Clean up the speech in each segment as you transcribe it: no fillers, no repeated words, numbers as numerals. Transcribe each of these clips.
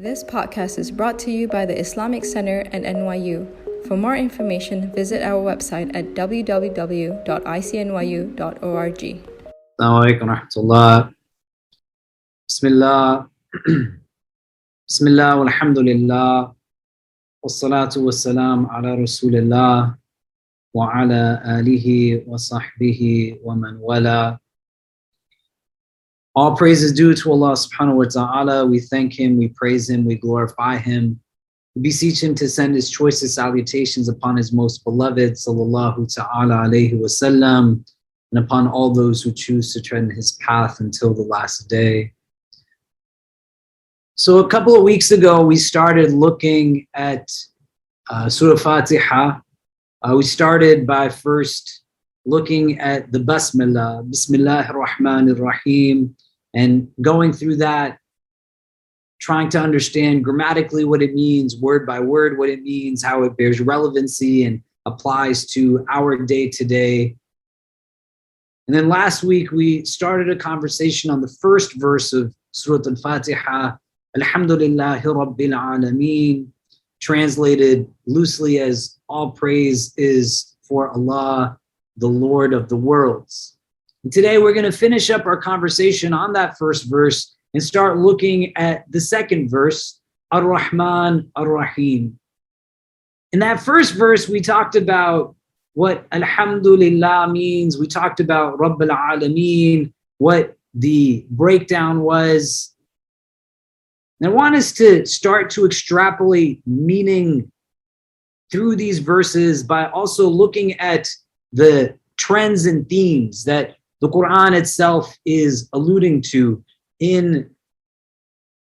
This podcast is brought to you by the Islamic Center and NYU. For more information, visit our website at www.icnyu.org. Assalamu alaikum wa rahmatullah. Bismillah. Bismillah walhamdulillah. Wassalatu wassalam ala rasulillah wa ala alihi wa sahbihi wa man wala. All praise is due to Allah subhanahu wa ta'ala. We thank Him, we praise Him, we glorify Him. We beseech Him to send His choicest salutations upon His most beloved, sallallahu ta'ala alayhi wa sallam, and upon all those who choose to tread in His path until the last day. So a couple of weeks ago, we started looking at Surah Al-Fatihah. We started by first looking at the Basmillah, Bismillahir Rahmanir Rahim, and going through that, trying to understand grammatically what it means, word by word what it means, how it bears relevancy and applies to our day-to-day. And then last week, we started a conversation on the first verse of Surah Al-Fatihah, Alhamdulillahi Rabbil Alameen, translated loosely as all praise is for Allah, the Lord of the worlds. And today we're going to finish up our conversation on that first verse and start looking at the second verse, Ar-Rahman Ar-Rahim. In that first verse, we talked about what Alhamdulillah means. We talked about Rabbil Alameen, what the breakdown was. And I want us to start to extrapolate meaning through these verses by also looking at the trends and themes that the Quran itself is alluding to in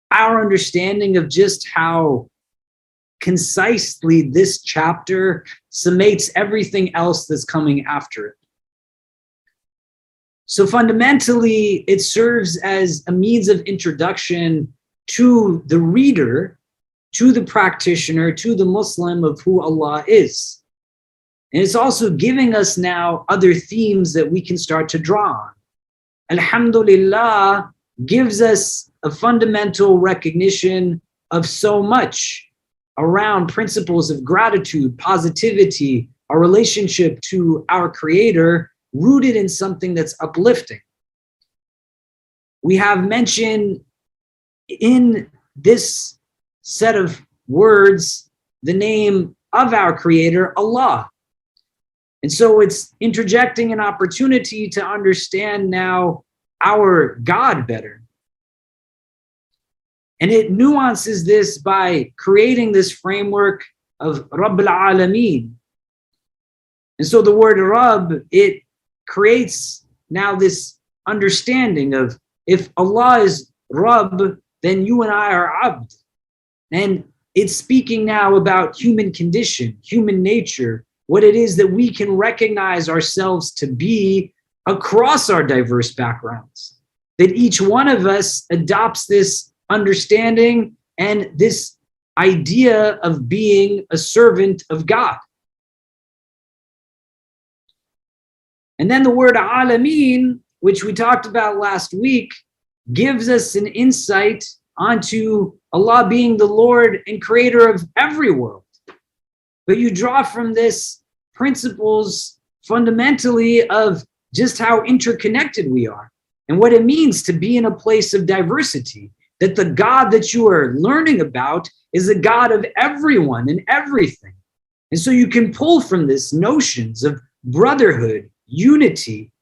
our understanding of just how concisely this chapter summates everything else that's coming after it. So fundamentally, it serves as a means of introduction to the reader, to the practitioner, to the Muslim of who Allah is. And it's also giving us now other themes that we can start to draw on. Alhamdulillah gives us a fundamental recognition of so much around principles of gratitude, positivity, our relationship to our Creator, rooted in something that's uplifting. We have mentioned in this set of words the name of our Creator, Allah. And so it's interjecting an opportunity to understand now our God better. And it nuances this by creating this framework of Rabbil Alameen. And so the word Rabb, it creates now this understanding of if Allah is Rabb, then you and I are Abd. And it's speaking now about human condition, human nature, what it is that we can recognize ourselves to be across our diverse backgrounds. That each one of us adopts this understanding and this idea of being a servant of God. And then the word Alameen, which we talked about last week, gives us an insight onto Allah being the Lord and creator of every world. But you draw from this principles fundamentally of just how interconnected we are and what it means to be in a place of diversity, that the God that you are learning about is a God of everyone and everything. And so you can pull from this notions of brotherhood, unity,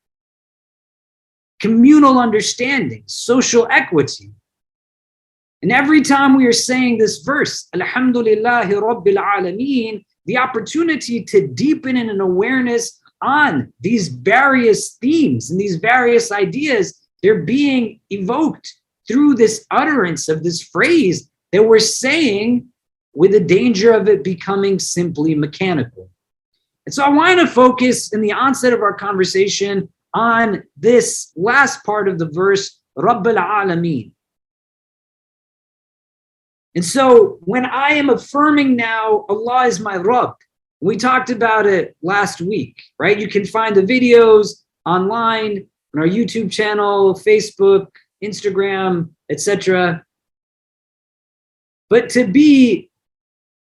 communal understanding, social equity. And every time we are saying this verse, Alhamdulillahi Rabbil Alameen, the opportunity to deepen in an awareness on these various themes and these various ideas, they're being evoked through this utterance of this phrase that we're saying with the danger of it becoming simply mechanical. And so I want to focus in the onset of our conversation on this last part of the verse, Rabbil Alameen. And so when I am affirming now Allah is my Rabb, we talked about it last week, right? You can find the videos online on our YouTube channel, Facebook, Instagram, etc. But to be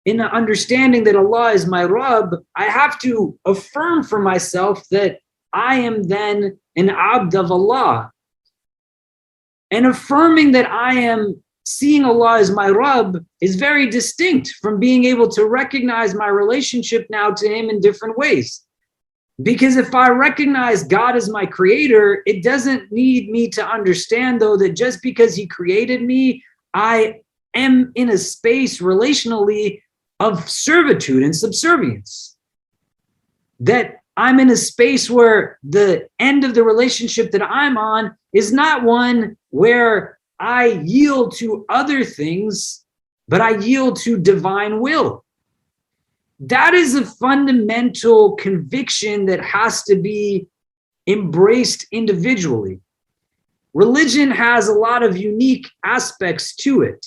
in the understanding that Allah is my Rabb, I have to affirm for myself that I am then an abd of Allah. And affirming that I am seeing Allah as my Rabb is very distinct from being able to recognize my relationship now to Him in different ways. Because if I recognize God as my creator, it doesn't need me to understand, though, that just because He created me, I am in a space relationally of servitude and subservience. That I'm in a space where the end of the relationship that I'm on is not one where I yield to other things, but I yield to divine will. That is a fundamental conviction that has to be embraced individually. Religion has a lot of unique aspects to it,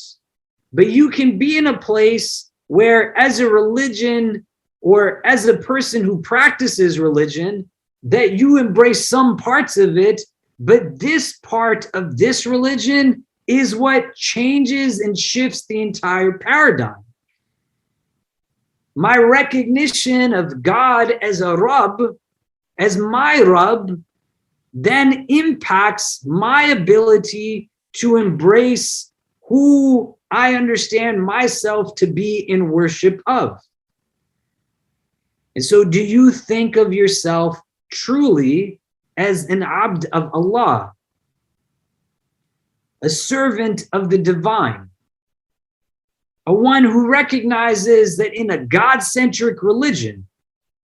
but you can be in a place where, as a religion or as a person who practices religion, that you embrace some parts of it, but this part of this religion is what changes and shifts the entire paradigm. My recognition of God as a Rabb, as my Rabb, then impacts my ability to embrace who I understand myself to be in worship of. And so, do you think of yourself truly as an abd of Allah, a servant of the divine, a one who recognizes that in a God-centric religion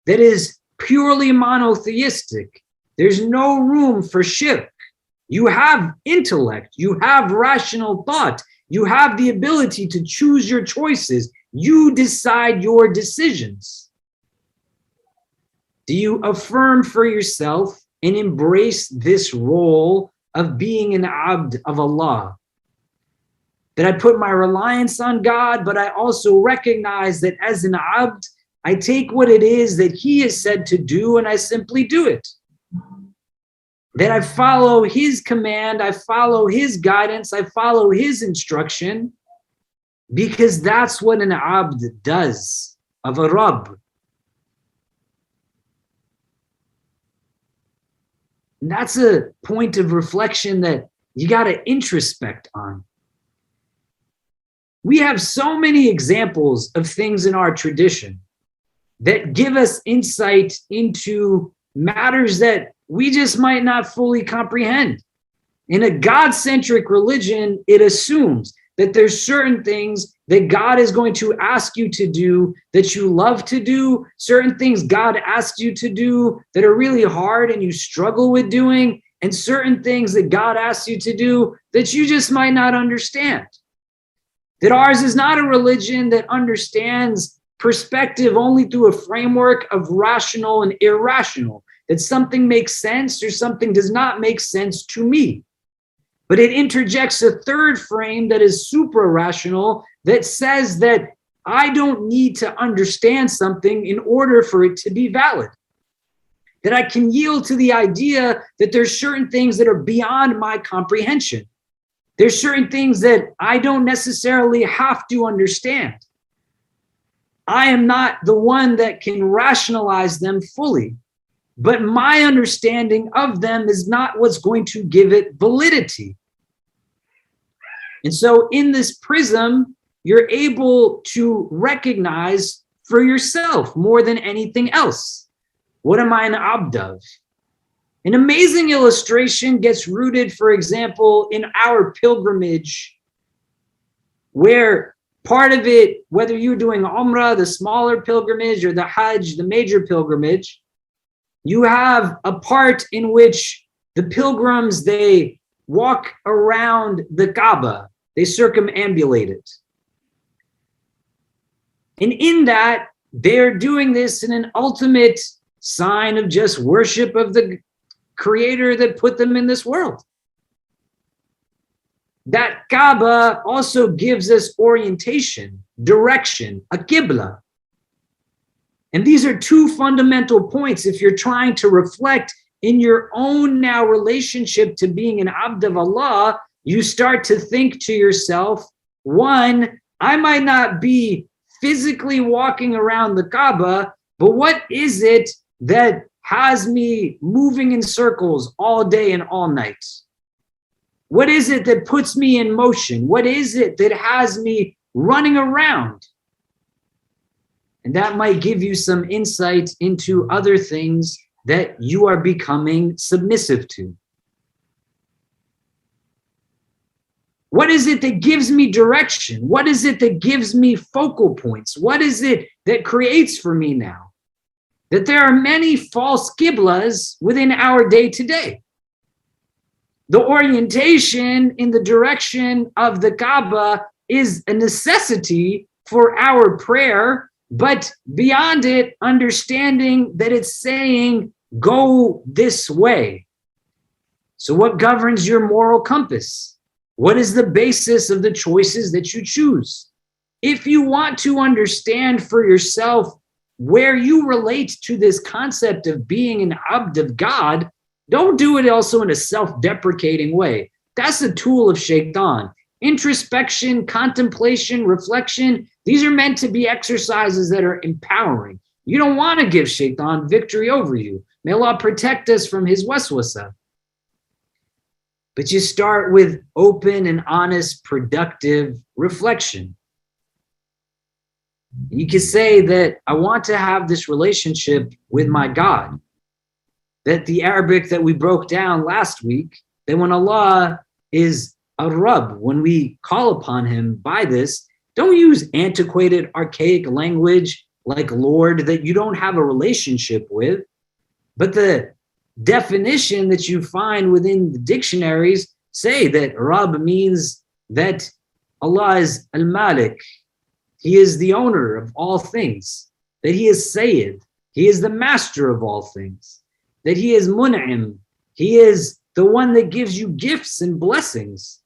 that is purely monotheistic, there's no room for shirk? You have intellect, you have rational thought, you have the ability to choose your choices, you decide your decisions. Do you affirm for yourself and embrace this role of being an abd of Allah? That I put my reliance on God, but I also recognize that as an abd, I take what it is that He has said to do and I simply do it. That I follow His command, I follow His guidance, I follow His instruction, because that's what an abd does of a Rabb. And that's a point of reflection that you got to introspect on. We have so many examples of things in our tradition that give us insight into matters that we just might not fully comprehend. In a God-centric religion, it assumes that there's certain things that God is going to ask you to do that you love to do, certain things God asks you to do that are really hard and you struggle with doing, and certain things that God asks you to do that you just might not understand. That ours is not a religion that understands perspective only through a framework of rational and irrational, that something makes sense or something does not make sense to me. But it interjects a third frame that is supra-rational, that says that I don't need to understand something in order for it to be valid. That I can yield to the idea that there's certain things that are beyond my comprehension. There's certain things that I don't necessarily have to understand. I am not the one that can rationalize them fully, but my understanding of them is not what's going to give it validity. And so in this prism, you're able to recognize for yourself more than anything else. What am I an abd of? An amazing illustration gets rooted, for example, in our pilgrimage, where part of it, whether you're doing Umrah, the smaller pilgrimage, or the Hajj, the major pilgrimage, you have a part in which the pilgrims, they walk around the Kaaba, they circumambulate it. And in that, they're doing this in an ultimate sign of just worship of the Creator that put them in this world. That Kaaba also gives us orientation, direction, a Qibla. And these are two fundamental points if you're trying to reflect in your own now relationship to being an abd of Allah. You start to think to yourself, one, I might not be physically walking around the Kaaba, but what is it that has me moving in circles all day and all night? What is it that puts me in motion? What is it that has me running around? And that might give you some insight into other things that you are becoming submissive to. What is it that gives me direction? What is it that gives me focal points? What is it that creates for me now? That there are many false qiblas within our day to day. The orientation in the direction of the Kaaba is a necessity for our prayer, but beyond it, understanding that it's saying, go this way. So what governs your moral compass? What is the basis of the choices that you choose? If you want to understand for yourself where you relate to this concept of being an abd of God, don't do it also in a self-deprecating way. That's a tool of shaitan. Introspection, contemplation, reflection, these are meant to be exercises that are empowering. You don't want to give shaitan victory over you. May Allah protect us from his waswasa. But you start with open and honest, productive reflection. You can say that I want to have this relationship with my God. That the Arabic that we broke down last week, that when Allah is a Rabb, when we call upon him by this, don't use antiquated, archaic language like Lord that you don't have a relationship with. But the definition that you find within the dictionaries say that Rabb means that Allah is Al-Malik. He is the owner of all things. That he is Sayyid. He is the master of all things. That he is Mun'im. He is the one that gives you gifts and blessings.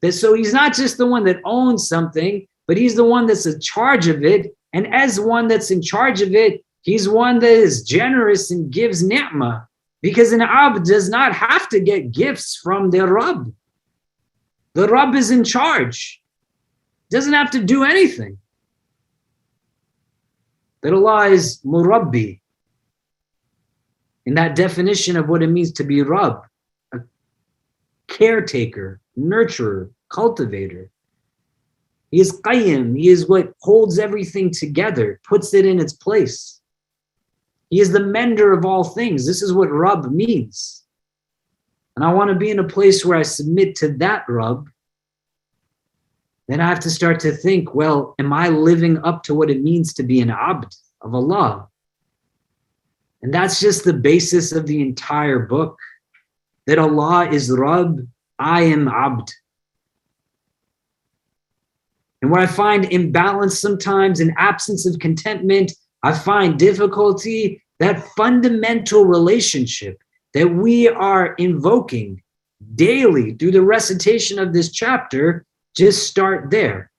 That so he's not just the one that owns something, but he's the one that's in charge of it. And as one that's in charge of it, he's one that is generous and gives ni'mah. Because an abd does not have to get gifts from their Rabb. The Rabb is in charge. Doesn't have to do anything. That Allah is Murabbi. In that definition of what it means to be Rabb, a caretaker, nurturer, cultivator. He is Qayyim. He is what holds everything together, puts it in its place. He is the mender of all things. This is what Rabb means. And I want to be in a place where I submit to that Rabb. Then I have to start to think, well, am I living up to what it means to be an abd of Allah? And that's just the basis of the entire book. That Allah is Rabb, I am abd. And where I find imbalance sometimes, an absence of contentment, I find difficulty, that fundamental relationship that we are invoking daily through the recitation of this chapter, just start there.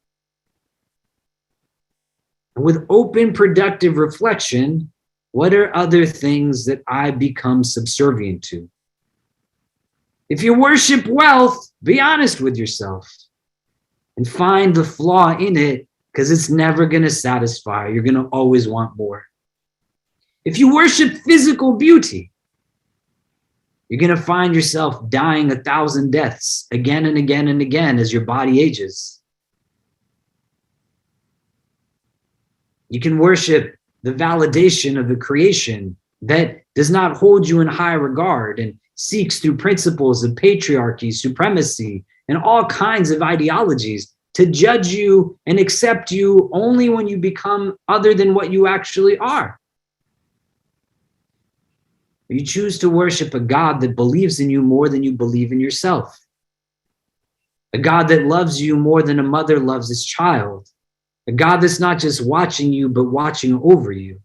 And with open, productive reflection, what are other things that I become subservient to? If you worship wealth, be honest with yourself and find the flaw in it, because it's never going to satisfy. You're going to always want more. If you worship physical beauty, you're going to find yourself dying 1,000 deaths again and again and again as your body ages. You can worship the validation of the creation that does not hold you in high regard and seeks through principles of patriarchy, supremacy, and all kinds of ideologies to judge you and accept you only when you become other than what you actually are. You choose to worship a God that believes in you more than you believe in yourself. A God that loves you more than a mother loves his child. A God that's not just watching you, but watching over you.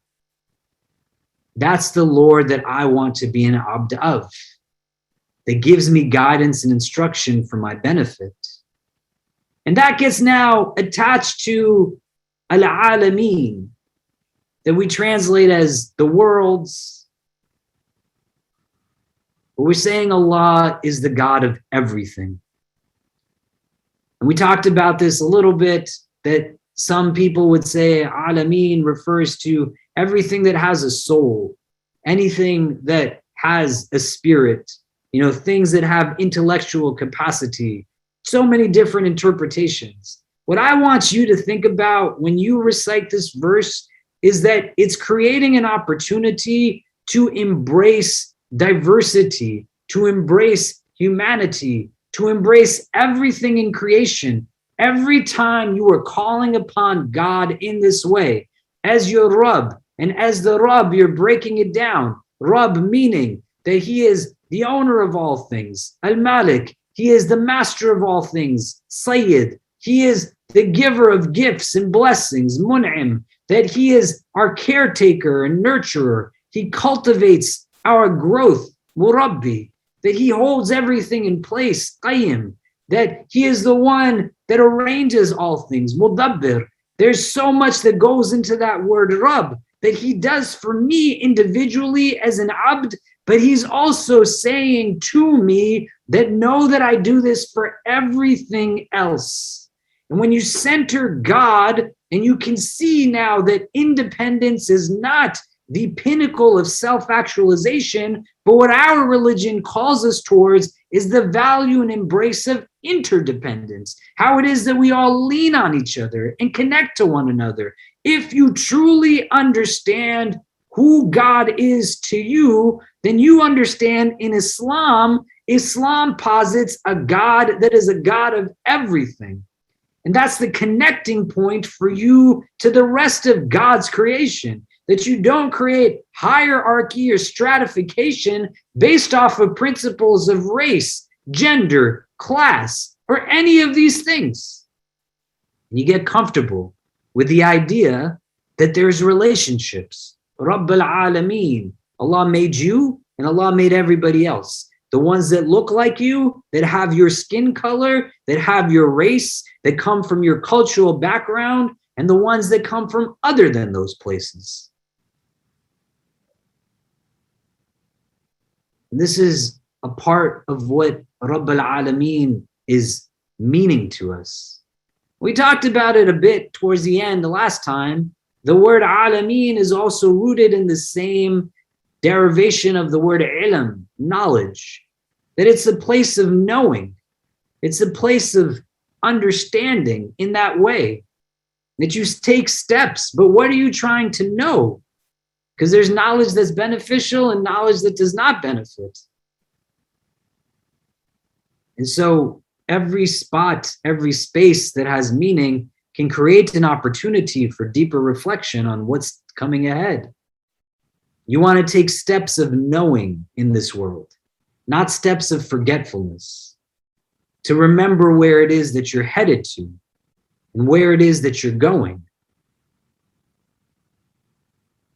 That's the Lord that I want to be an abd of, that gives me guidance and instruction for my benefit. And that gets now attached to al-alameen, that we translate as the worlds. But we're saying Allah is the God of everything. And we talked about this a little bit that some people would say alameen refers to everything that has a soul, anything that has a spirit, things that have intellectual capacity, so many different interpretations. What I want you to think about when you recite this verse is that it's creating an opportunity to embrace diversity, to embrace humanity, to embrace everything in creation. Every time you are calling upon God in this way, as your Rabb, and as the Rabb, you're breaking it down. Rabb meaning that he is the owner of all things. Al-Malik, he is the master of all things. Sayyid, he is the giver of gifts and blessings. Mun'im, that he is our caretaker and nurturer. He cultivates our growth. Murabbi, that he holds everything in place. Qayyim, that he is the one that arranges all things. Mudabbir, there's so much that goes into that word Rabb that he does for me individually as an abd, but he's also saying to me that know that I do this for everything else. And when you center God, and you can see now that independence is not the pinnacle of self-actualization, but what our religion calls us towards is the value and embrace of interdependence, how it is that we all lean on each other and connect to one another. If you truly understand who God is to you, then you understand in Islam posits a God that is a God of everything. And that's the connecting point for you to the rest of God's creation, that you don't create hierarchy or stratification based off of principles of race, gender, class, or any of these things. And you get comfortable with the idea that there's relationships. Rabb al-Alameen, Allah made you and Allah made everybody else. The ones that look like you, that have your skin color, that have your race, that come from your cultural background, and the ones that come from other than those places. And this is a part of what Rabb al-Alameen is meaning to us. We talked about it a bit towards the end the last time. The word Alameen is also rooted in the same derivation of the word ilm, knowledge, that it's a place of knowing. It's a place of understanding in that way, that you take steps, but what are you trying to know? Because there's knowledge that's beneficial and knowledge that does not benefit. And so every spot, every space that has meaning can create an opportunity for deeper reflection on what's coming ahead. You want to take steps of knowing in this world, not steps of forgetfulness, to remember where it is that you're headed to and where it is that you're going.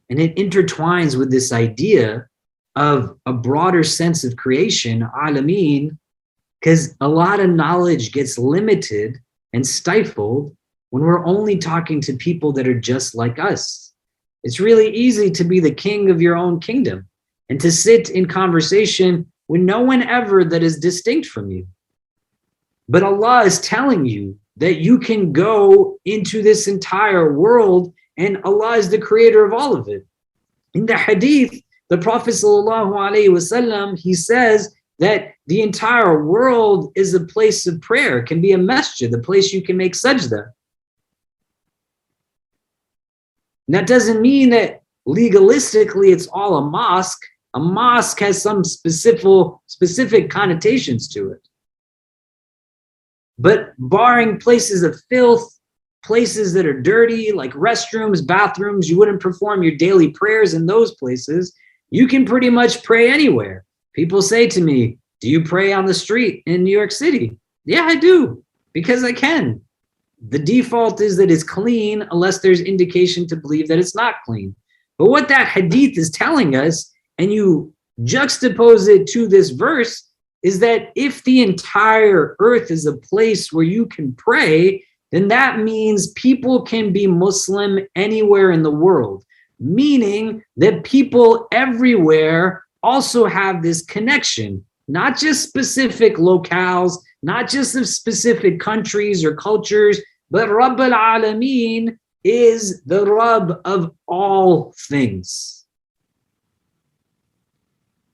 And it intertwines with this idea of a broader sense of creation, alameen, because a lot of knowledge gets limited and stifled when we're only talking to people that are just like us. It's really easy to be the king of your own kingdom and to sit in conversation with no one ever that is distinct from you. But Allah is telling you that you can go into this entire world and Allah is the creator of all of it. In the hadith, the Prophet ﷺ, he says that the entire world is a place of prayer, can be a masjid, a place you can make sajda. And that doesn't mean that legalistically it's all a mosque. A mosque has some specific connotations to it. But barring places of filth, places that are dirty, like restrooms, bathrooms, you wouldn't perform your daily prayers in those places. You can pretty much pray anywhere. People say to me, do you pray on the street in New York City? Yeah, I do, because I can. The default is that it's clean unless there's indication to believe that it's not clean. But what that hadith is telling us, and you juxtapose it to this verse, is that if the entire earth is a place where you can pray, then that means people can be Muslim anywhere in the world, meaning that people everywhere also have this connection, not just specific locales, not just of specific countries or cultures, But Rabb al-Alameen is the Rabb of all things.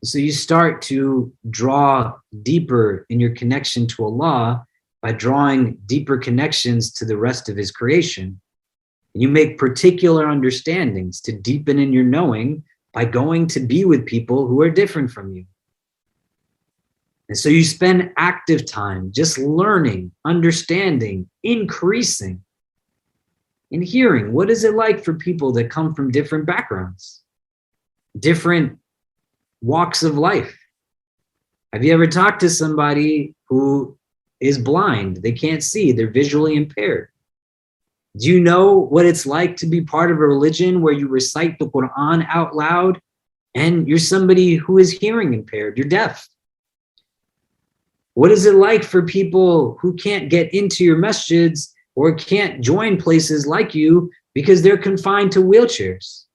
So you start to draw deeper in your connection to Allah by drawing deeper connections to the rest of His creation. You make particular understandings to deepen in your knowing by going to be with people who are different from you. And so you spend active time just learning, understanding, increasing, and hearing. What is it like for people that come from different backgrounds, different walks of life? Have you ever talked to somebody who is blind? They can't see, they're visually impaired. Do you know what it's like to be part of a religion where you recite the Quran out loud and you're somebody who is hearing impaired, you're deaf? What is it like for people who can't get into your masjids or can't join places like you because they're confined to wheelchairs?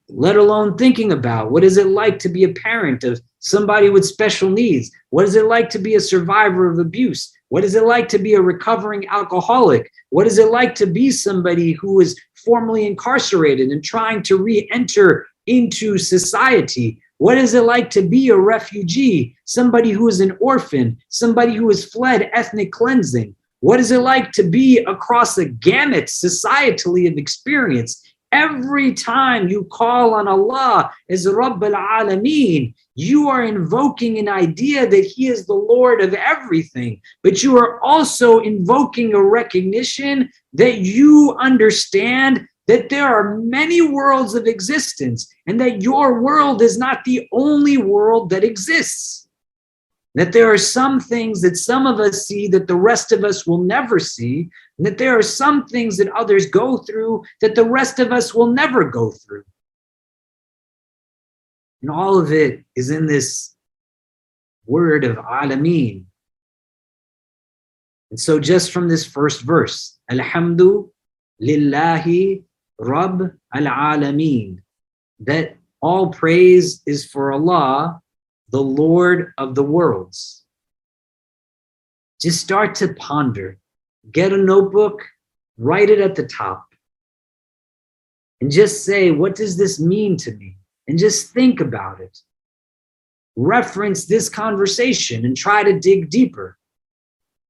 Let alone thinking about what is it like to be a parent of somebody with special needs? What is it like to be a survivor of abuse? What is it like to be a recovering alcoholic? What is it like to be somebody who is formerly incarcerated and trying to re-enter into society? What is it like to be a refugee, somebody who is an orphan, somebody who has fled ethnic cleansing? What is it like to be across a gamut societally of experience? Every time you call on Allah as Rabb al-Alameen, you are invoking an idea that He is the Lord of everything, but you are also invoking a recognition that you understand that there are many worlds of existence and that your world is not the only world that exists. That there are some things that some of us see that the rest of us will never see, and that there are some things that others go through that the rest of us will never go through. And all of it is in this word of Alameen. And so just from this first verse, Alhamdu Lillahi Rabb al-Alameen, that all praise is for Allah, the Lord of the worlds. Just start to ponder. Get a notebook, write it at the top, and just say, what does this mean to me? And just think about it. Reference this conversation and try to dig deeper.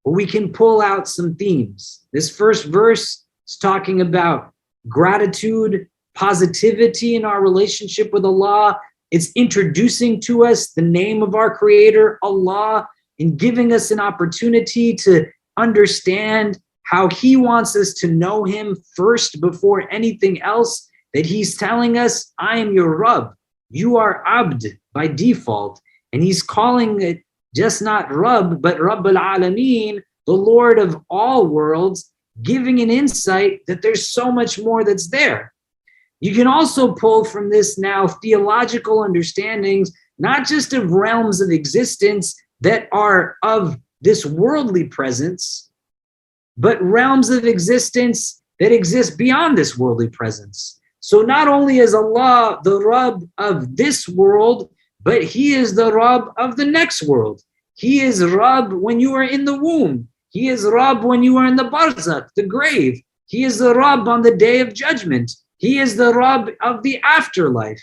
Or we can pull out some themes. This first verse is talking about gratitude, positivity in our relationship with Allah. It's introducing to us the name of our Creator, Allah, and giving us an opportunity to understand how He wants us to know Him first before anything else, that He's telling us, I am your Rabb. You are Abd by default. And He's calling it just not Rabb, but Rabb al-Alameen, the Lord of all worlds, giving an insight that there's so much more that's there. You can also pull from this now theological understandings, not just of realms of existence that are of this worldly presence, but realms of existence that exist beyond this worldly presence. So not only is Allah the Rabb of this world, but He is the Rabb of the next world. He is Rabb when you are in the womb. He is Rabb when you are in the barzakh, the grave. He is the Rabb on the day of judgment. He is the Rabb of the afterlife.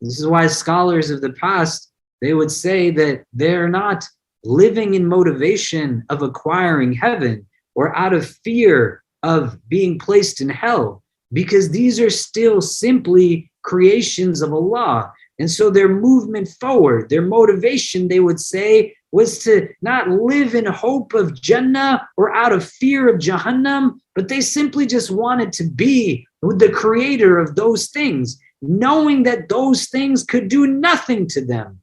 This is why scholars of the past, they would say that they're not living in motivation of acquiring heaven or out of fear of being placed in hell, because these are still simply creations of Allah. And so their movement forward, their motivation, they would say, was to not live in hope of Jannah or out of fear of Jahannam, but they simply just wanted to be with the Creator of those things, knowing that those things could do nothing to them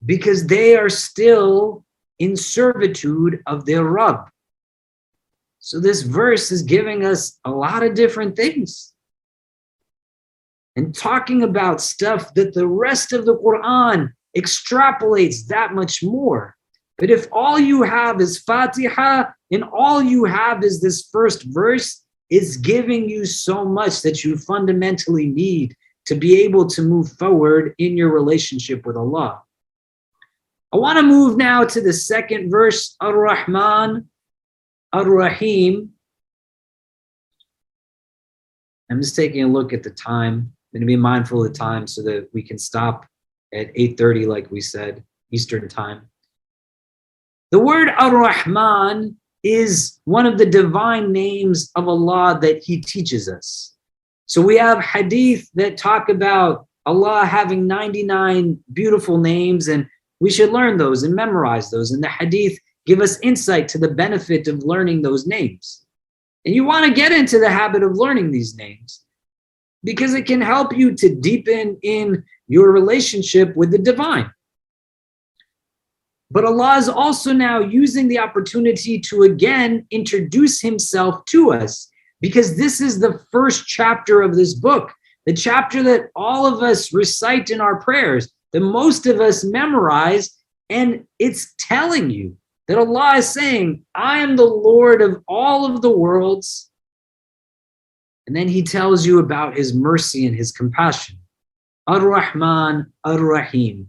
because they are still in servitude of their Rabb. So this verse is giving us a lot of different things and talking about stuff that the rest of the Quran extrapolates that much more. But if all you have is Fatiha and all you have is this first verse, it's giving you so much that you fundamentally need to be able to move forward in your relationship with Allah. I want to move now to the second verse, Ar-Rahman, Ar-Rahim. I'm just taking a look at the time. I'm going to be mindful of the time so that we can stop at 8:30, like we said, Eastern time. The word Ar-Rahman is one of the divine names of Allah that He teaches us. So we have hadith that talk about Allah having 99 beautiful names, and we should learn those and memorize those. And the hadith give us insight to the benefit of learning those names. And you want to get into the habit of learning these names because it can help you to deepen in your relationship with the divine. But Allah is also now using the opportunity to again introduce Himself to us, because this is the first chapter of this book, the chapter that all of us recite in our prayers, that most of us memorize, and it's telling you that Allah is saying, I am the Lord of all of the worlds. And then He tells you about His mercy and His compassion. Ar-Rahman, Ar-Rahim.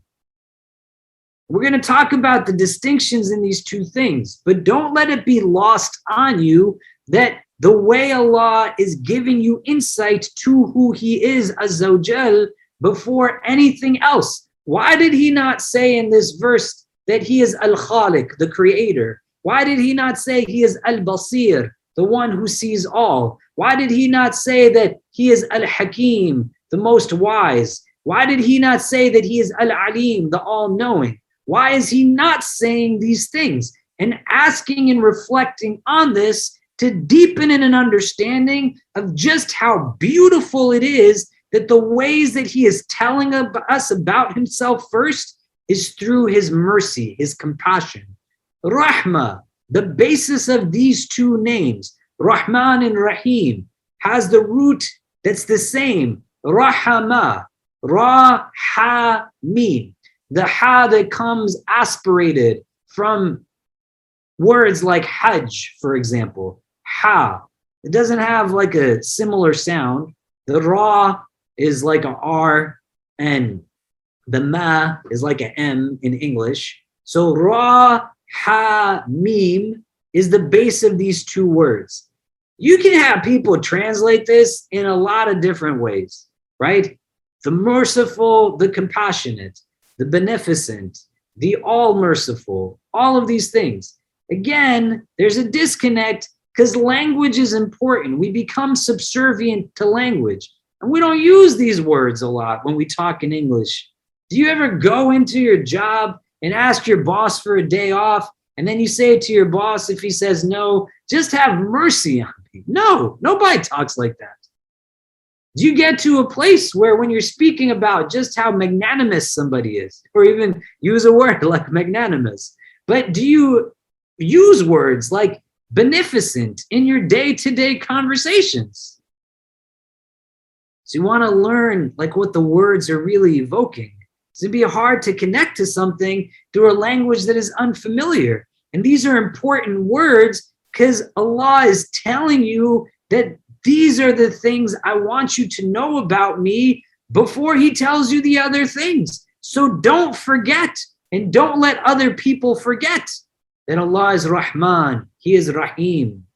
We're going to talk about the distinctions in these two things, but don't let it be lost on you that the way Allah is giving you insight to who He is, Azza wa Jal, before anything else. Why did He not say in this verse that He is Al-Khaliq, the creator? Why did He not say He is Al-Basir, the one who sees all? Why did He not say that He is Al-Hakim, the most wise? Why did He not say that He is Al-Alim, the all-knowing? Why is He not saying these things and asking and reflecting on this to deepen in an understanding of just how beautiful it is that the ways that He is telling us about Himself first is through His mercy, His compassion. Rahma, the basis of these two names, Rahman and Rahim, has the root that's the same, Rahama, Ra-ha-mim. The ha that comes aspirated from words like Hajj, for example. Ha. It doesn't have like a similar sound. The Ra is like a R, and the Ma is like a M in English. So Ra, Ha, Mim is the base of these two words. You can have people translate this in a lot of different ways, right? The merciful, the compassionate, the beneficent, the all-merciful, all of these things. Again, there's a disconnect because language is important. We become subservient to language. And we don't use these words a lot when we talk in English. Do you ever go into your job and ask your boss for a day off, and then you say it to your boss, if he says no, just have mercy on me? No, nobody talks like that. Do you get to a place where when you're speaking about just how magnanimous somebody is, or even use a word like magnanimous, but do you use words like beneficent in your day-to-day conversations? So you want to learn like what the words are really evoking. It'd be hard to connect to something through a language that is unfamiliar. And these are important words because Allah is telling you that these are the things I want you to know about me before He tells you the other things. So don't forget, and don't let other people forget that Allah is Rahman, He is Rahim.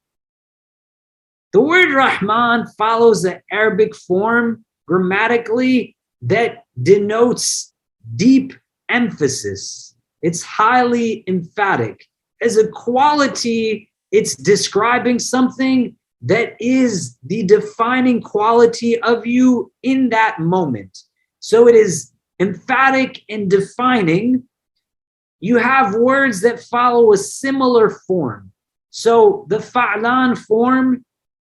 The word Rahman follows the Arabic form grammatically that denotes deep emphasis. It's highly emphatic. As a quality, it's describing something that is the defining quality of you in that moment. So it is emphatic and defining. You have words that follow a similar form. So the fa'lan form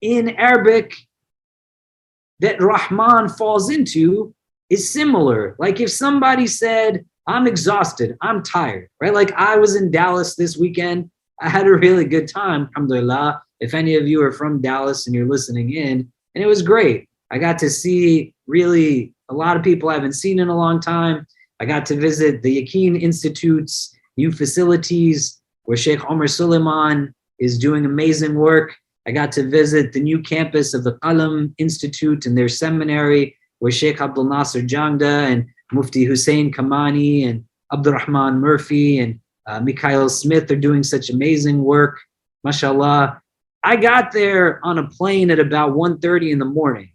in Arabic that Rahman falls into is similar. Like if somebody said, I'm exhausted, I'm tired, right? Like I was in Dallas this weekend. I had a really good time, alhamdulillah. If any of you are from Dallas and you're listening in, and it was great. I got to see really a lot of people I haven't seen in a long time. I got to visit the Yaqeen Institute's new facilities where Sheikh Omar Suleiman is doing amazing work. I got to visit the new campus of the Qalam Institute and their seminary where Sheikh Abdul Nasser Jangda and Mufti Hussein Kamani and Abdurrahman Murphy and Mikhail Smith are doing such amazing work. mashallah. I got there on a plane at about 1:30 in the morning.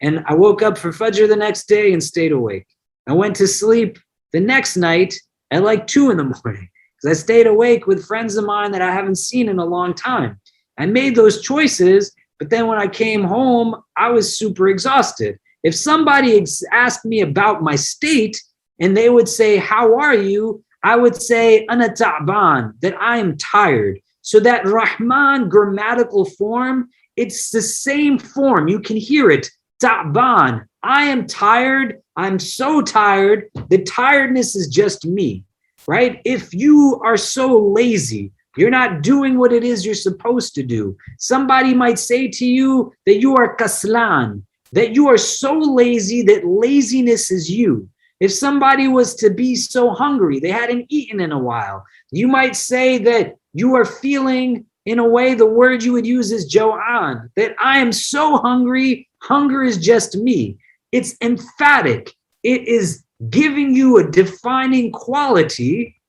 And I woke up for Fajr the next day and stayed awake. I went to sleep the next night at like 2 in the morning because I stayed awake with friends of mine that I haven't seen in a long time. I made those choices, but then when I came home, I was super exhausted. If somebody asked me about my state and they would say, "How are you?" I would say, "Ana ta'ban," that I am tired. So that Rahman grammatical form, it's the same form. You can hear it. Ta'ban. I am tired. I'm so tired. The tiredness is just me, right? If you are so lazy, you're not doing what it is you're supposed to do. Somebody might say to you that you are kaslan, that you are so lazy that laziness is you. If somebody was to be so hungry, they hadn't eaten in a while, you might say that you are feeling, in a way, the word you would use is jo'an, that I am so hungry, hunger is just me. It's emphatic. It is giving you a defining quality,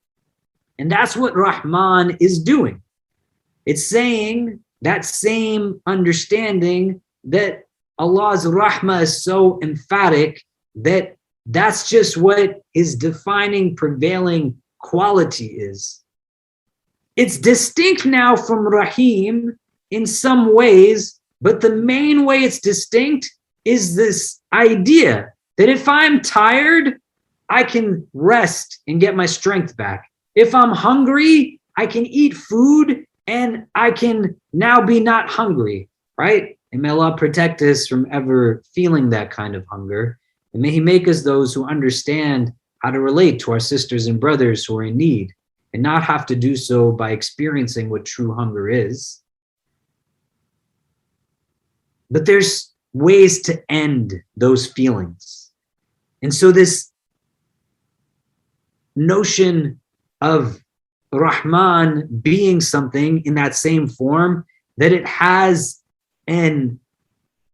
and that's what Rahman is doing. It's saying that same understanding that Allah's Rahmah is so emphatic that that's just what his defining prevailing quality is. It's distinct now from Rahim in some ways, but the main way it's distinct is this idea that if I'm tired, I can rest and get my strength back. If I'm hungry, I can eat food and I can now be not hungry, right? And may Allah protect us from ever feeling that kind of hunger. And may He make us those who understand how to relate to our sisters and brothers who are in need and not have to do so by experiencing what true hunger is. But there's ways to end those feelings. And so this notion of Rahman being something in that same form, that it has an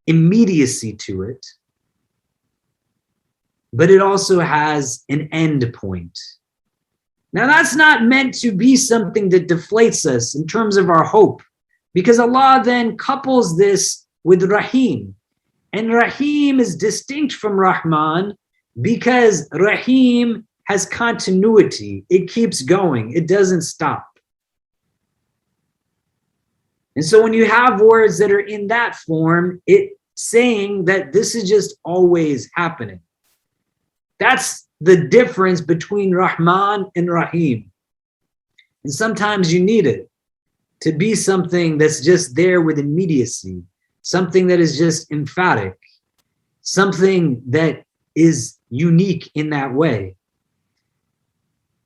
immediacy to it, but it also has an end point. Now, that's not meant to be something that deflates us in terms of our hope, because Allah then couples this with Rahim. And Rahim is distinct from Rahman because Rahim has continuity. It keeps going. It doesn't stop. And so when you have words that are in that form, it's saying that this is just always happening. That's the difference between Rahman and Rahim. And sometimes you need it to be something that's just there with immediacy, something that is just emphatic, something that is unique in that way.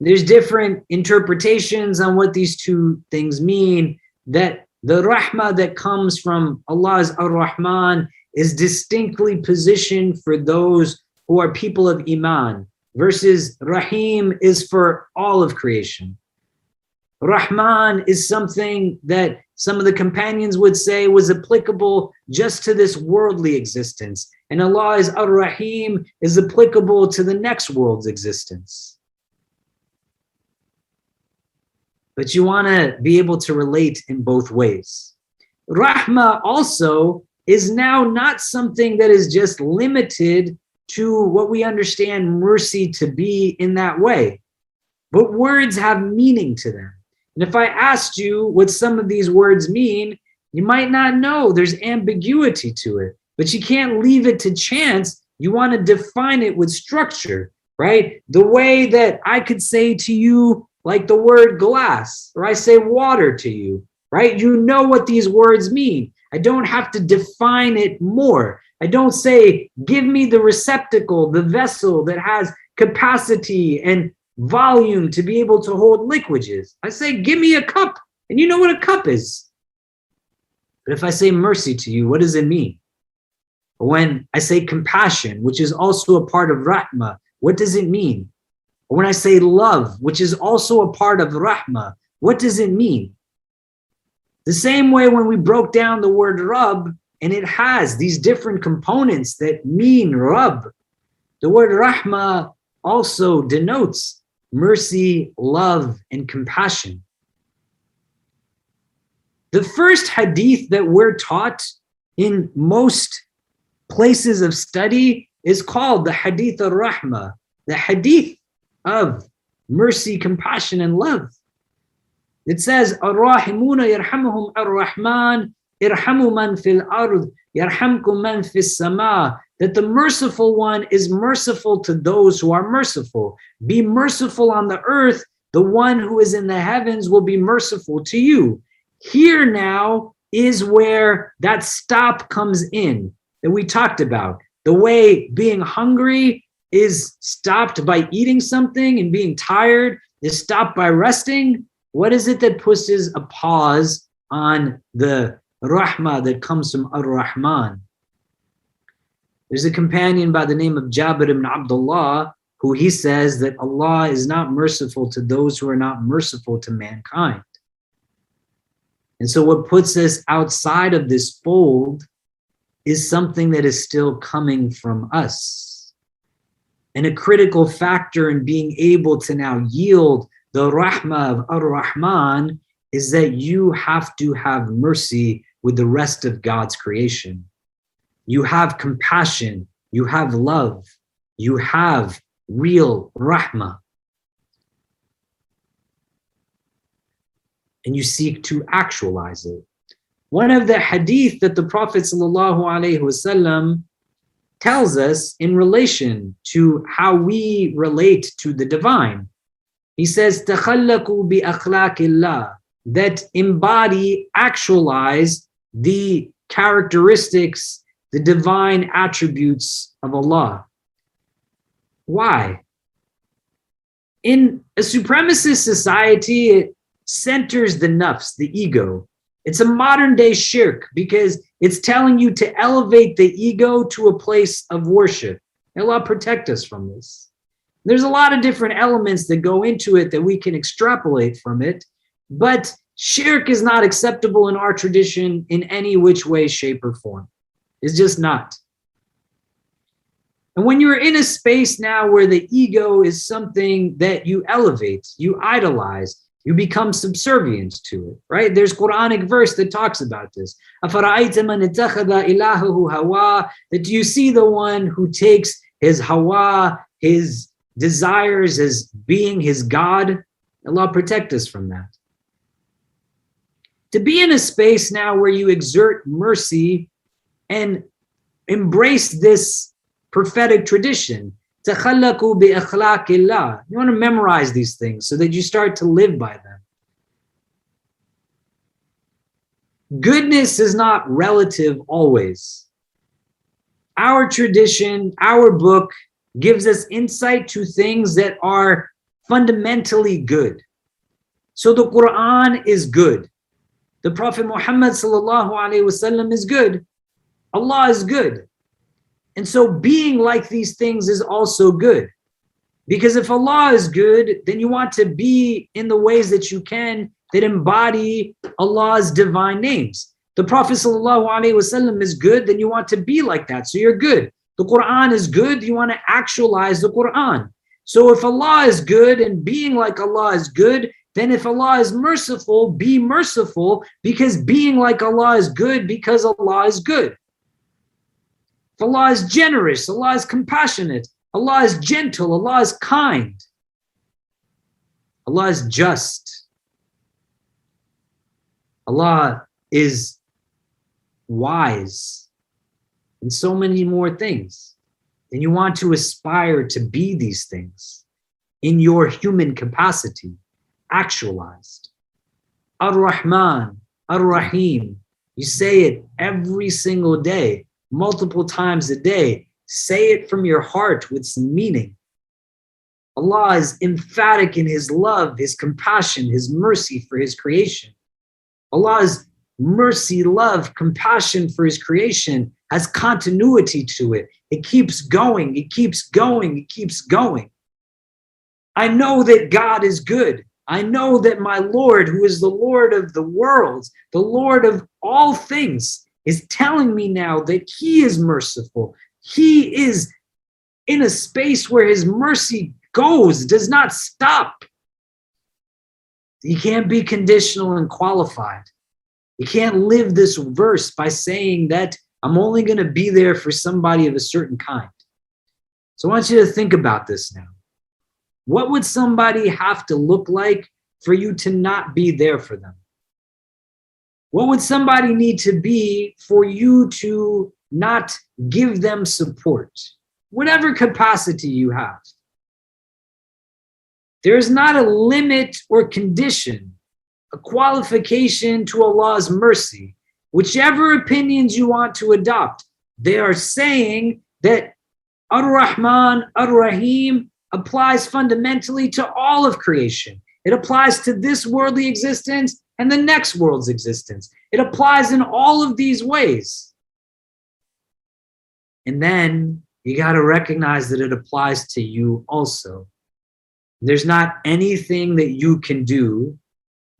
There's different interpretations on what these two things mean, that the rahmah that comes from Allah's Ar-Rahman is distinctly positioned for those who are people of Iman, versus Rahim is for all of creation. Rahman is something that some of the companions would say was applicable just to this worldly existence, and Allah's Ar-Rahim is applicable to the next world's existence. But you want to be able to relate in both ways. Rahmah also is now not something that is just limited to what we understand mercy to be in that way, but words have meaning to them. And if I asked you what some of these words mean, you might not know. There's ambiguity to it, but you can't leave it to chance. You want to define it with structure, right? The way that I could say to you, like the word glass, or I say water to you, right? You know what these words mean. I don't have to define it more. I don't say, give me the receptacle, the vessel that has capacity and volume to be able to hold liquids. I say, give me a cup, and you know what a cup is. But if I say mercy to you, what does it mean? When I say compassion, which is also a part of rahmah, what does it mean? When I say love, which is also a part of rahmah, what does it mean? The same way when we broke down the word Rabb, and it has these different components that mean Rabb, the word rahmah also denotes mercy, love, and compassion. The first hadith that we're taught in most places of study is called the hadith al-Rahmah, the hadith of mercy, compassion, and love. It says, Ar-Rahimuna yarhamuhum ar-Rahman, irhamu man fil ard, yarhamkum man fis sama. That the merciful one is merciful to those who are merciful. Be merciful on the earth. The one who is in the heavens will be merciful to you. Here now is where that stop comes in that we talked about. The way being hungry is stopped by eating something and being tired is stopped by resting. What is it that pushes a pause on the rahmah that comes from Ar-Rahman? There's a companion by the name of Jabir ibn Abdullah who he says that Allah is not merciful to those who are not merciful to mankind. And so what puts us outside of this fold is something that is still coming from us. And a critical factor in being able to now yield the rahmah of Ar-Rahman is that you have to have mercy with the rest of God's creation. You have compassion, you have love, you have real rahmah. And you seek to actualize it. One of the hadith that the Prophet ﷺ tells us in relation to how we relate to the divine. He says, تَخَلَّقُوا بِأَخْلَاقِ اللَّهِ, that embody, actualize the characteristics, the divine attributes of Allah. Why? In a supremacist society, it centers the nafs, the ego. It's a modern day shirk because it's telling you to elevate the ego to a place of worship. Allah protect us from this. There's a lot of different elements that go into it that we can extrapolate from it, but shirk is not acceptable in our tradition in any which way, shape, or form. It's just not. And when you're in a space now where the ego is something that you elevate, you idolize, you become subservient to it, right? There's Quranic verse that talks about this. That do you see the one who takes his hawa, his desires as being his God? Allah protect us from that. To be in a space now where you exert mercy and embrace this prophetic tradition, تَخَلَّقُوا بِأَخْلَاقِ اللَّهِ. You want to memorize these things so that you start to live by them. Goodness is not relative always. Our tradition, our book, gives us insight to things that are fundamentally good. So the Quran is good. The Prophet Muhammad ﷺ is good. Allah is good. And so being like these things is also good. Because if Allah is good, then you want to be in the ways that you can that embody Allah's divine names. The Prophet ﷺ is good, then you want to be like that. So you're good. The Quran is good, you want to actualize the Quran. So if Allah is good and being like Allah is good, then if Allah is merciful, be merciful, because being like Allah is good because Allah is good. If Allah is generous, Allah is compassionate, Allah is gentle, Allah is kind, Allah is just, Allah is wise, and so many more things. And you want to aspire to be these things in your human capacity, actualized. Ar-Rahman, Ar-Rahim. You say it every single day, multiple times a day. Say it from your heart with some meaning. Allah is emphatic in His love, His compassion, His mercy for His creation. Allah's mercy, love, compassion for His creation has continuity to it. It keeps going, it keeps going, it keeps going. I know that God is good. I know that my Lord, who is the Lord of the world, the Lord of all things, is telling me now that He is merciful. He is in a space where His mercy goes, does not stop. He can't be conditional and qualified. You can't live this verse by saying that I'm only going to be there for somebody of a certain kind. So I want you to think about this now. What would somebody have to look like for you to not be there for them? What would somebody need to be for you to not give them support? Whatever capacity you have. There is not a limit or condition, a qualification to Allah's mercy. Whichever opinions you want to adopt, they are saying that Ar-Rahman, Ar-Rahim applies fundamentally to all of creation. It applies to this worldly existence and the next world's existence. It applies in all of these ways. And then you got to recognize that it applies to you also. There's not anything that you can do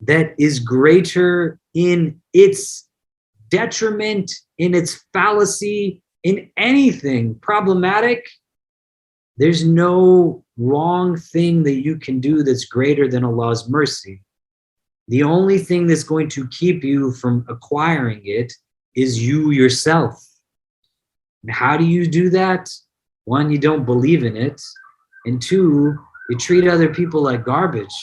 that is greater in its detriment, in its fallacy, in anything problematic. There's no wrong thing that you can do that's greater than Allah's mercy. The only thing that's going to keep you from acquiring it is you yourself. And how do you do that? One, you don't believe in it. And two, you treat other people like garbage.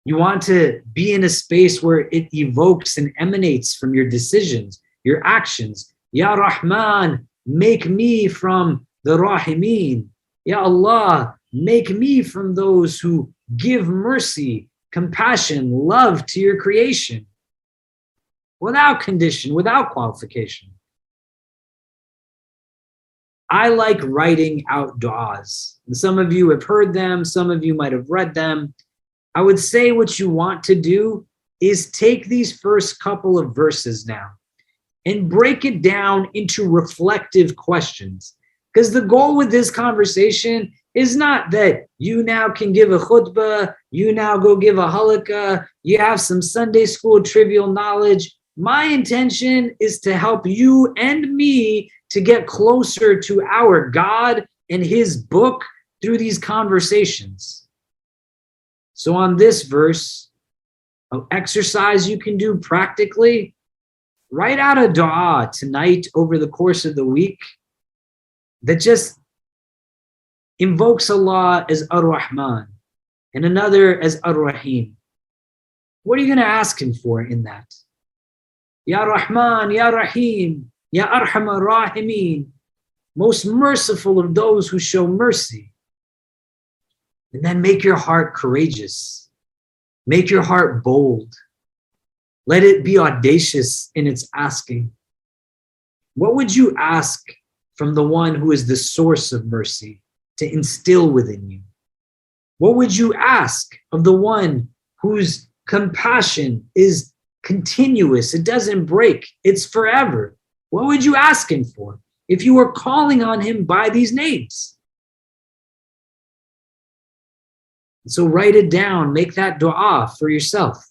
You want to be in a space where it evokes and emanates from your decisions, your actions. Ya Rahman, make me from the Rahimin. Ya Allah, make me from those who give mercy, compassion, love to your creation. Without condition, without qualification. I like writing out du'as. And some of you have heard them, some of you might have read them. I would say what you want to do is take these first couple of verses now and break it down into reflective questions. Because the goal with this conversation is not that you now can give a khutbah, you now go give a halaqah, you have some Sunday school trivial knowledge. My intention is to help you and me to get closer to our God and his book through these conversations. So on this verse, an exercise you can do practically, write out a dua tonight over the course of the week that just invokes Allah as Ar-Rahman and another as Ar-Rahim. What are you going to ask him for in that? Ya Rahman, Ya Rahim, Ya Arhamar Rahimin, most merciful of those who show mercy. And then make your heart courageous. Make your heart bold. Let it be audacious in its asking. What would you ask from the one who is the source of mercy to instill within you? What would you ask of the one whose compassion is continuous? It doesn't break. It's forever. What would you ask him for if you were calling on him by these names? So write it down, make that dua for yourself,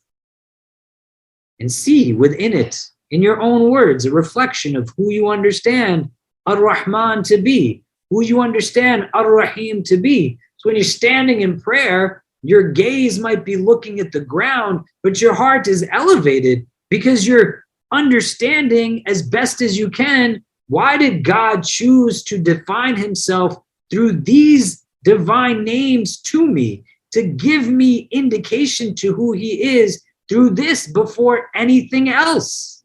and see within it, in your own words, a reflection of who you understand Ar-Rahman to be, who you understand Ar-Rahim to be. So when you're standing in prayer, your gaze might be looking at the ground, but your heart is elevated because you're understanding as best as you can, why did God choose to define himself through these divine names to me, to give me indication to who he is through this before anything else?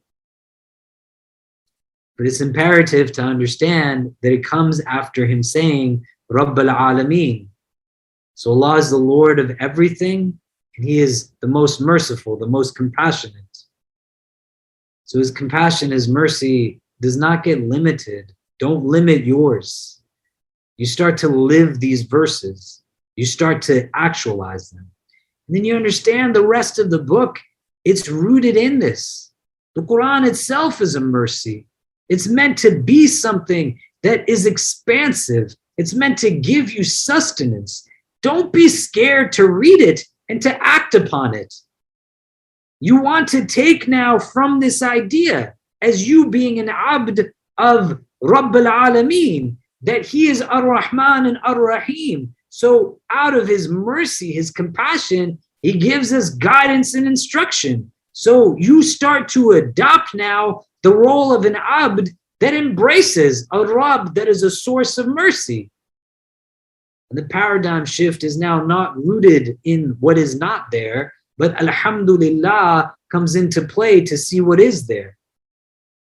But it's imperative to understand that it comes after him saying, Rabbal Alameen. So Allah is the Lord of everything, and he is the most merciful, the most compassionate. So his compassion, his mercy does not get limited. Don't limit yours. You start to live these verses. You start to actualize them. And then you understand the rest of the book. It's rooted in this. The Quran itself is a mercy. It's meant to be something that is expansive. It's meant to give you sustenance. Don't be scared to read it and to act upon it. You want to take now from this idea as you being an abd of Rabbal Alameen, that he is Ar-Rahman and Ar-Rahim. So out of his mercy, his compassion, He gives us guidance and instruction. So you start to adopt now the role of an abd that embraces a Rabb that is a source of mercy. And the paradigm shift is now not rooted in what is not there, but alhamdulillah comes into play to see what is there.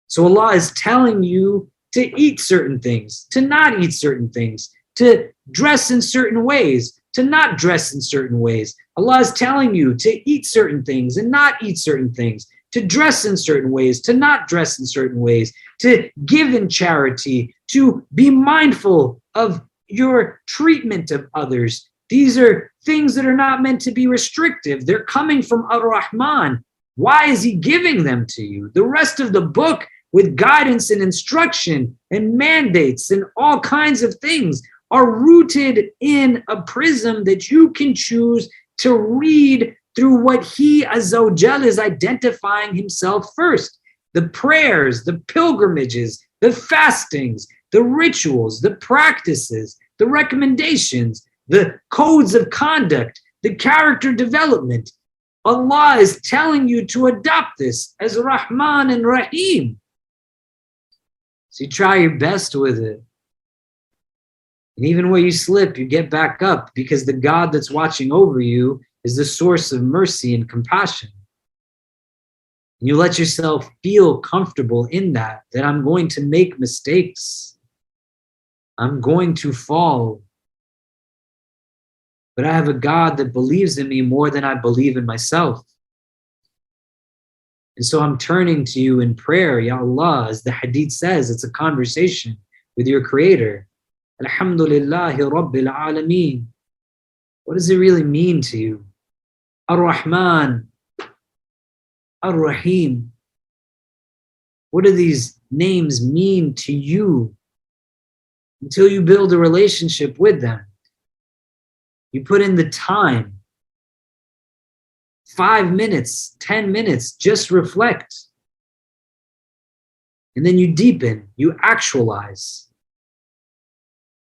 So Allah is telling you to eat certain things, to not eat certain things, to dress in certain ways, to not dress in certain ways. Allah is telling you to eat certain things and not eat certain things, to dress in certain ways, to not dress in certain ways, to give in charity, to be mindful of your treatment of others. These are things that are not meant to be restrictive. They're coming from Ar-Rahman. Why is he giving them to you? The rest of the book with guidance and instruction and mandates and all kinds of things are rooted in a prism that you can choose to read through what he, Azza wa Jal, is identifying himself first. The prayers, the pilgrimages, the fastings, the rituals, the practices, the recommendations, the codes of conduct, the character development. Allah is telling you to adopt this as Rahman and Rahim. So you try your best with it. And even where you slip, you get back up because the God that's watching over you is the source of mercy and compassion. And you let yourself feel comfortable in that I'm going to make mistakes. I'm going to fall. But I have a God that believes in me more than I believe in myself. And so I'm turning to you in prayer, Ya Allah, as the hadith says, it's a conversation with your creator. Alhamdulillahi Rabbil Alameen. What does it really mean to you? Ar-Rahman, Ar-Rahim. What do these names mean to you? Until you build a relationship with them, you put in the time, 5 minutes, 10 minutes, just reflect. And then you deepen, you actualize.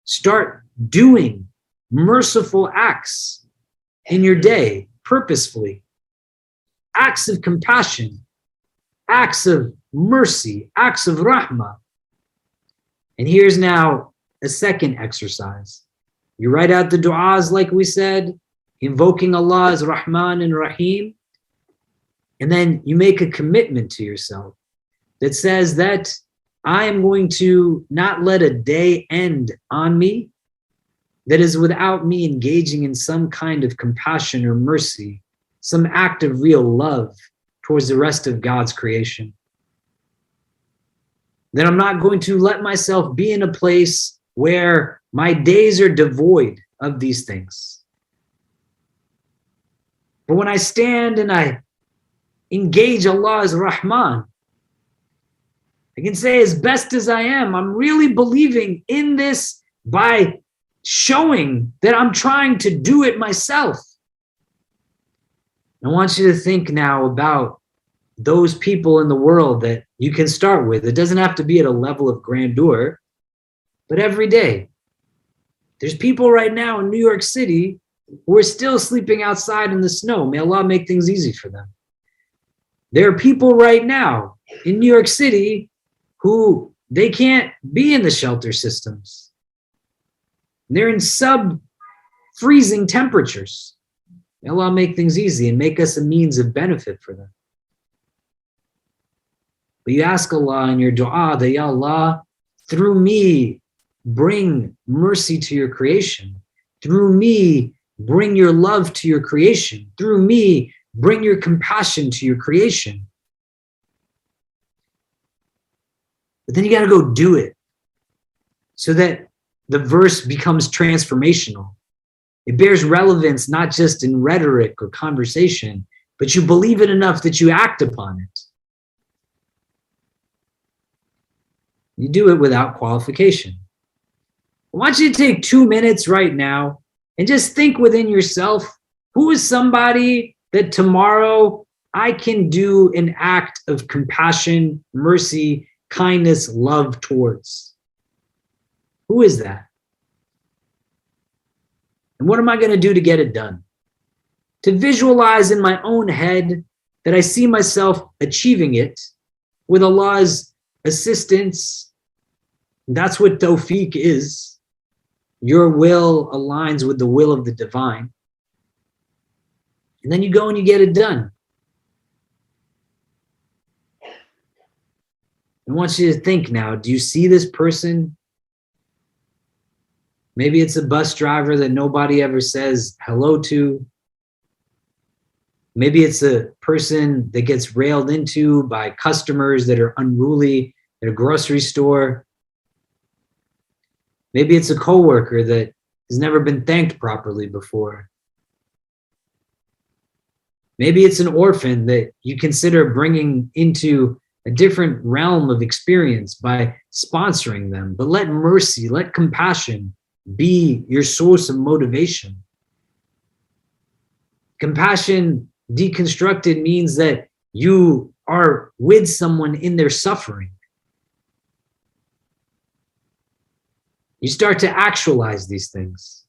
Start doing merciful acts in your day, purposefully. Acts of compassion, acts of mercy, acts of rahmah. And here's now a second exercise. You write out the du'as like we said, invoking Allah as Rahman and Rahim. And then you make a commitment to yourself that says that I am going to not let a day end on me that is without me engaging in some kind of compassion or mercy, some act of real love towards the rest of God's creation. That I'm not going to let myself be in a place where my days are devoid of these things. But when I stand and I engage Allah as Rahman, I can say as best as I am, I'm really believing in this by showing that I'm trying to do it myself. I want you to think now about those people in the world that you can start with. It doesn't have to be at a level of grandeur, but every day. There's people right now in New York City who are still sleeping outside in the snow. May Allah make things easy for them. There are people right now in New York City who they can't be in the shelter systems. They're in sub-freezing temperatures. May Allah make things easy and make us a means of benefit for them. But you ask Allah in your dua that, Ya Allah, through me, bring mercy to your creation. Through me, bring your love to your creation. Through me, bring your compassion to your creation. But then you got to go do it so that the verse becomes transformational. It bears relevance not just in rhetoric or conversation, but you believe it enough that you act upon it. You do it without qualification. I want you to take 2 minutes right now and just think within yourself, who is somebody that tomorrow I can do an act of compassion, mercy, kindness, love towards? Who is that? And what am I going to do to get it done? to visualize in my own head that I see myself achieving it with Allah's assistance. That's what tawfiq is. Your will aligns with the will of the divine. And then you go and you get it done. I want you to think now, do you see this person? Maybe it's a bus driver that nobody ever says hello to. Maybe it's a person that gets railed into by customers that are unruly at a grocery store. Maybe it's a coworker that has never been thanked properly before. Maybe it's an orphan that you consider bringing into a different realm of experience by sponsoring them. But let mercy, let compassion be your source of motivation. Compassion deconstructed means that you are with someone in their suffering. You start to actualize these things.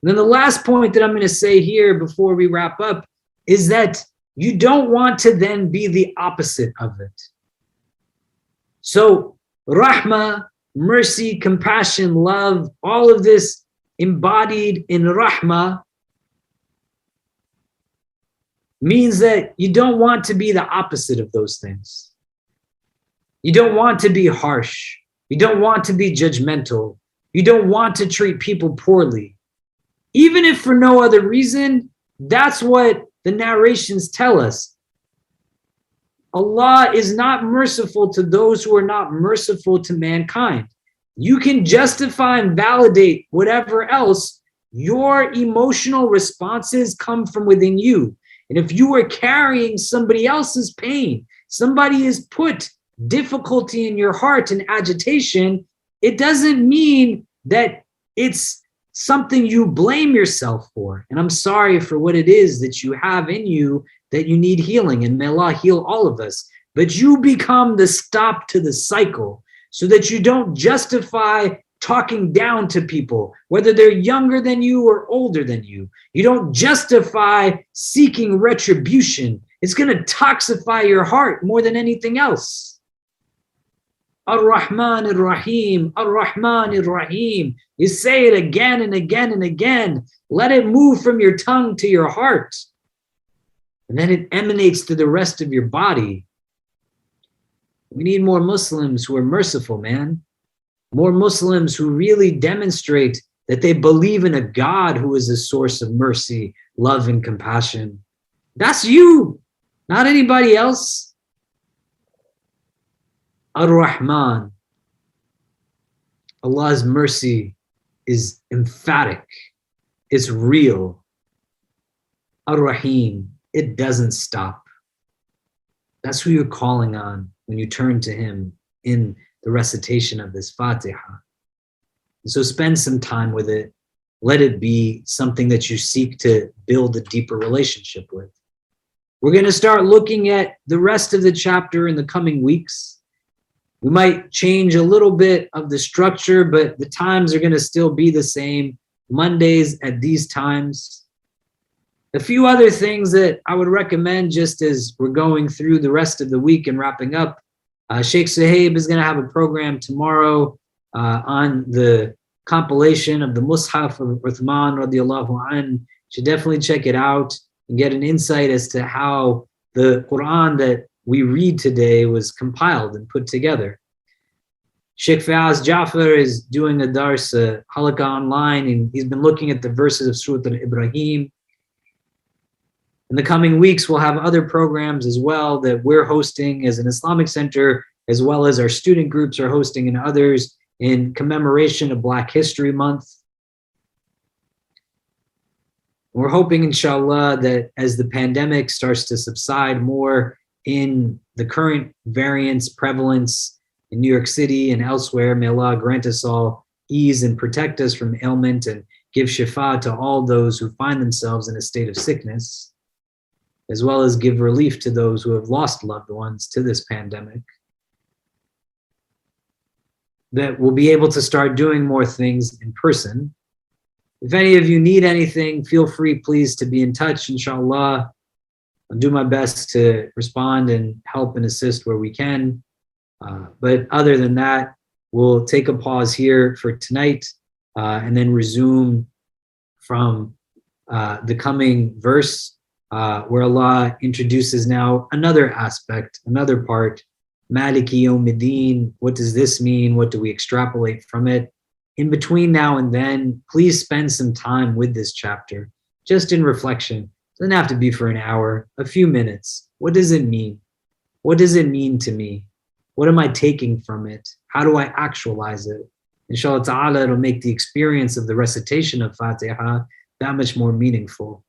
And then the last point that I'm going to say here before we wrap up is that you don't want to then be the opposite of it. So rahmah, mercy, compassion, love, all of this embodied in rahmah means that you don't want to be the opposite of those things. You don't want to be harsh. You don't want to be judgmental. You don't want to treat people poorly. Even if for no other reason, that's what the narrations tell us. Allah is not merciful to those who are not merciful to mankind. You can justify and validate whatever else. Your emotional responses come from within you. And if you are carrying somebody else's pain, somebody has put difficulty in your heart and agitation, it doesn't mean that it's something you blame yourself for. And I'm sorry for what it is that you have in you that you need healing, and may Allah heal all of us. But you become the stop to the cycle so that you don't justify talking down to people, whether they're younger than you or older than you. You don't justify seeking retribution. It's going to toxify your heart more than anything else. Ar-Rahman Ar-Rahim, Ar-Rahman Ar-Rahim. You say it again and again and again. Let it move from your tongue to your heart. And then it emanates to the rest of your body. We need more Muslims who are merciful, man. More Muslims who really demonstrate that they believe in a God who is a source of mercy, love, and compassion. That's you, not anybody else. Ar-Rahman. Allah's mercy is emphatic. It's real. Ar-Rahim. It doesn't stop. That's who you're calling on when you turn to him in the recitation of this Fatihah. So spend some time with it. Let it be something that you seek to build a deeper relationship with. We're going to start looking at the rest of the chapter in the coming weeks. We might change a little bit of the structure, but the times are going to still be the same. Mondays at these times. A few other things that I would recommend just as we're going through the rest of the week and wrapping up. Sheikh Suhaib is going to have a program tomorrow on the compilation of the Mus'haf of Uthman radiallahu anh. You should definitely check it out and get an insight as to how the Quran that we read today was compiled and put together. Sheikh Fayaz Jafar is doing a dars, halaqah online, and he's been looking at the verses of Surah Al-Ibrahim. In the coming weeks, we'll have other programs as well that we're hosting as an Islamic center, as well as our student groups are hosting and others in commemoration of Black History Month. We're hoping, inshallah, that as the pandemic starts to subside more in the current variants prevalence in New York City and elsewhere, may Allah grant us all ease and protect us from ailment and give shifa to all those who find themselves in a state of sickness, as well as give relief to those who have lost loved ones to this pandemic. That we'll be able to start doing more things in person. If any of you need anything, feel free, please, to be in touch, inshallah. I'll do my best to respond and help and assist where we can. But other than that, we'll take a pause here for tonight and then resume from the coming verse where Allah introduces now another aspect, another part. Maliki Yawmiddin, what does this mean? What do we extrapolate from it? In between now and then, please spend some time with this chapter, just in reflection. It doesn't have to be for an hour, a few minutes. What does it mean? What does it mean to me? What am I taking from it? How do I actualize it? Inshallah ta'ala, it'll make the experience of the recitation of Fatiha that much more meaningful.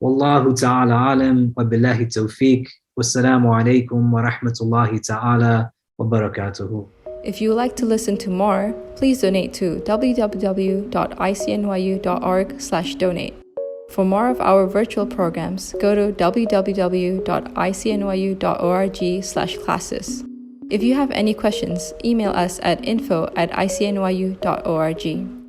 Wallahu ta'ala alam wa billahi tawfiq. Wassalamu alaikum wa rahmatullahi ta'ala wa barakatuhu. If you would like to listen to more, please donate to www.icnyu.org/donate. For more of our virtual programs, go to www.icnyu.org/classes. If you have any questions, email us at info@icnyu.org.